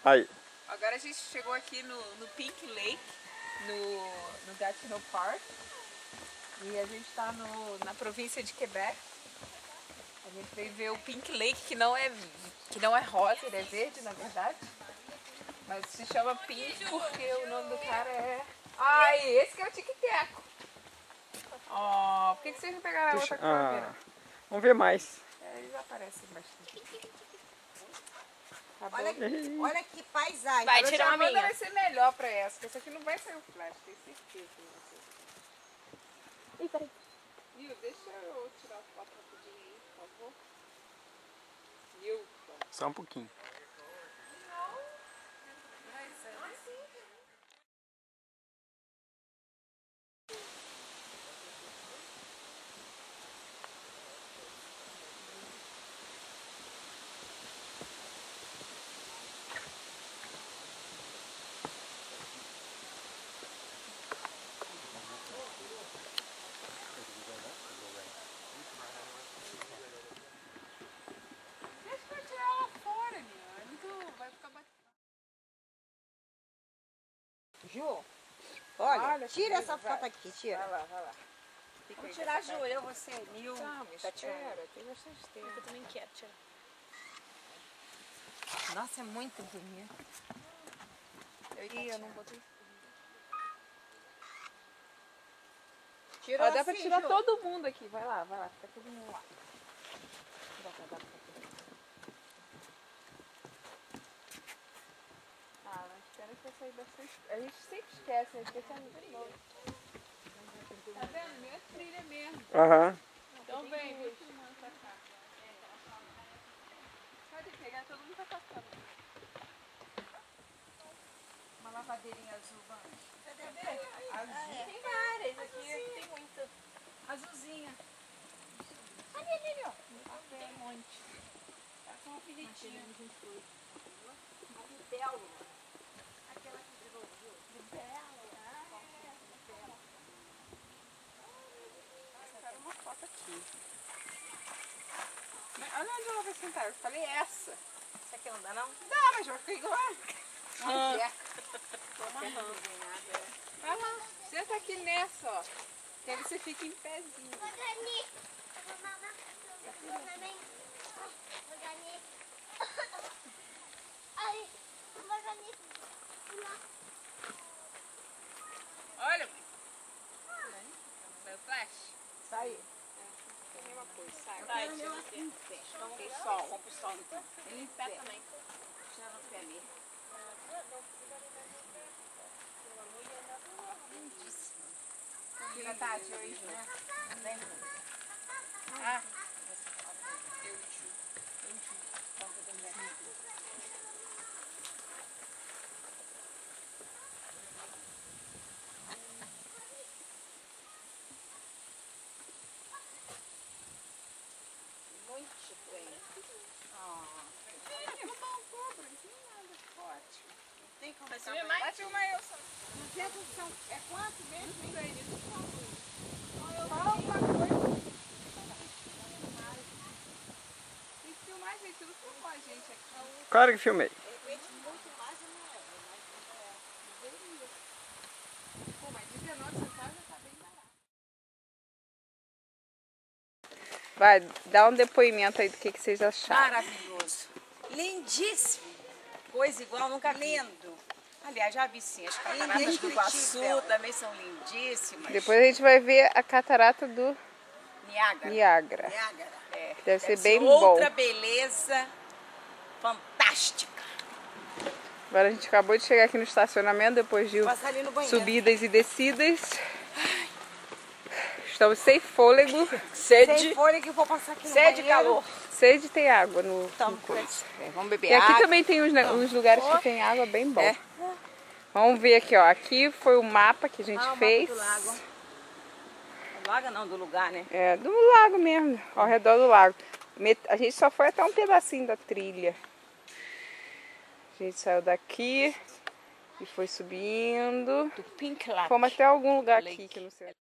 Aí. Agora a gente chegou aqui no Pink Lake, no Gatineau Park. E a gente tá na província de Quebec. A gente veio ver o Pink Lake, que não é rosa, ele é verde na verdade. Mas se chama Pink porque o nome do cara é... Ai, esse que é o Tic-Teco. Ó, por que vocês não pegaram a outra câmera? Vamos ver mais. Eles aparecem bastante. Tá bom? Olha que paisagem. Vai tirar uma minha. Vai ser melhor pra essa, porque essa aqui não vai sair o flash, tenho certeza. Ih, peraí. Viu, deixa eu tirar a foto rapidinho aí, por favor. Viu? Só um pouquinho. Ju, olha, tira essa foto aqui, tira. Vai lá. Vamos tirar, Ju, eu, você, Nil. Tá tirando. Tem bastante tempo. Eu também quero tirar. Nossa, é muito bonito. Eu não botei. Tirou Dá pra assim, tirar Ju. todo mundo aqui. Vai lá, fica todo mundo lá. Mas espera que vai sair bastante. A gente sempre esquece, a gente esquece de novo. Tá vendo? Minha trilha mesmo. Aham. Então vem, vem filmando pra cá. Pode pegar, todo mundo tá passando. Uma lavadeirinha azul, vamos. Azul. Tem várias aqui, tem muita. Azulzinha. Ali, ó. Tem um monte. Tá com um alfinetinho. A Bibelo. Aquela que desenvolveu. Bibelo. Eu quero uma foto aqui. Mas olha onde ela vai sentar. Eu falei essa. Isso aqui não dá, não? Dá, mas vai ficar igual. Não quer. Vai lá, senta aqui nessa, ó. Que aí você fica em pezinho. Olha, mãe. Sai o flash? Sai. É a mesma coisa, sai. Vai, tira o pé. Tem sol. Vamos pro sol então. Ele em pé também. Tira no pé mesmo. Tira a Tati hoje, né? Ah, muito bem. Ótimo. Tem como Mas subir mais? Bate uma eu só. 200 são... É quanto mesmo? Isso aí, fala uma coisa. Tem que filmar, gente. Tudo filmou a gente aqui. Claro que filmei. Muito mais eu não é. Pô, mas 19 centavos já tá bem barato. Vai, dá um depoimento aí do que vocês acharam. Maravilhoso. Lindíssimo. Coisa igual nunca vi. Lindo. Aliás, já vi sim. As cataratas do Iguaçu também são lindíssimas. Depois a gente vai ver a catarata do Niágara. Niágara. Niágara. É. Deve ser bem bom. Outra beleza fantástica. Agora a gente acabou de chegar aqui no estacionamento, depois de Passar ali no banheiro. subidas e descidas. Estamos sem fôlego. Sem fôlego que eu vou passar aqui no banheiro. Sede e calor. Sede e tem água no coisa. Vamos beber E aqui água. também tem uns lugares que tem água bem bom. É. Vamos ver aqui, ó. Aqui foi o mapa que a gente fez. Do lago. Do lago não, do lugar, né? É, do lago mesmo, ao redor do lago. A gente só foi até um pedacinho da trilha. A gente saiu daqui e foi subindo. Do Pink Lake. Fomos até algum lugar aqui que eu não sei.